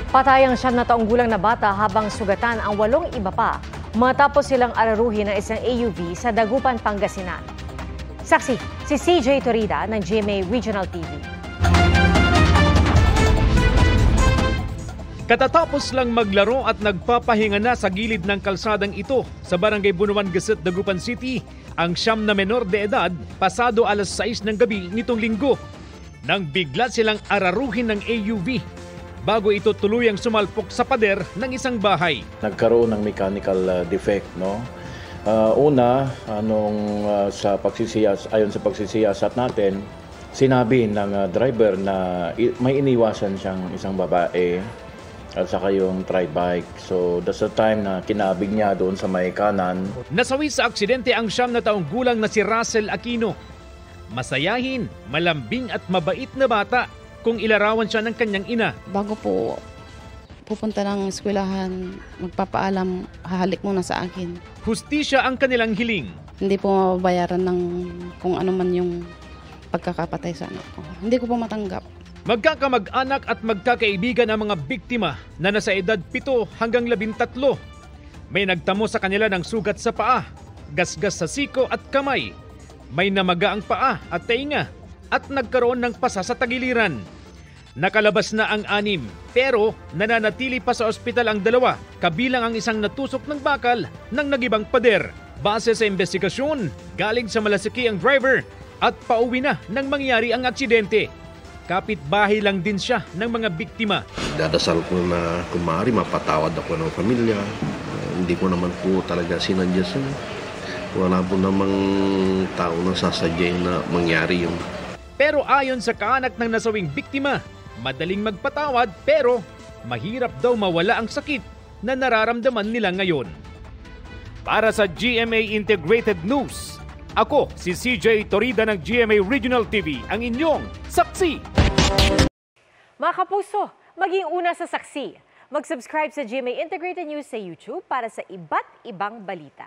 Patay ang 9 gulang na bata habang sugatan ang 8 iba pa matapos silang araruhin ng isang AUV sa Dagupan, Pangasinan. Saksi, si CJ Torida ng GMA Regional TV. Katatapos lang maglaro at nagpapahinga na sa gilid ng kalsadang ito sa Barangay Bunuan Gasset, Dagupan City, ang 9 na menor de edad pasado alas 6 ng gabi nitong linggo nang bigla silang araruhin ng AUV bago ito tuluyang sumalpok sa pader ng isang bahay. Nagkaroon ng mechanical defect, no? Ayon sa pagsisiyasat natin, sinabi ng driver na may iniwasan siyang isang babae at saka yung tri-bike. So that's the time na kinabig niya doon sa may kanan. Nasawi sa aksidente ang 9 na taong gulang na si Russell Aquino. Masayahin, malambing at mabait na bata kung ilarawan siya ng kanyang ina. Bago po pupunta ng eskwelahan, magpapaalam, hahalik muna sa akin. Hustisya ang kanilang hiling. Hindi po mababayaran ng kung ano man yung pagkakapatay sa anak ko. Hindi ko po matanggap. Magkakamag-anak at magkakaibigan ang mga biktima na nasa edad 7 hanggang 13. May nagtamo sa kanila ng sugat sa paa, gasgas sa siko at kamay. May namaga ang paa at tainga at nagkaroon ng pasa sa tagiliran. Nakalabas na ang 6 pero nananatili pa sa ospital ang 2 kabilang ang isang natusok ng bakal ng nagibang pader. Base sa investigasyon, galing sa Malasiki ang driver at pauwi na nang mangyari ang aksidente. Kapitbahay lang din siya ng mga biktima. Dadasal ko na kung maaari mapatawad ako ng pamilya. Hindi ko naman po talaga sinadya siya. Wala po namang tao na sasadyain na mangyari yun. Pero ayon sa kaanak ng nasawing biktima, madaling magpatawad pero mahirap daw mawala ang sakit na nararamdaman nila ngayon. Para sa GMA Integrated News, ako si CJ Torida ng GMA Regional TV, ang inyong saksi. Mga kapuso, maging una sa saksi. Mag-subscribe sa GMA Integrated News sa YouTube para sa iba't ibang balita.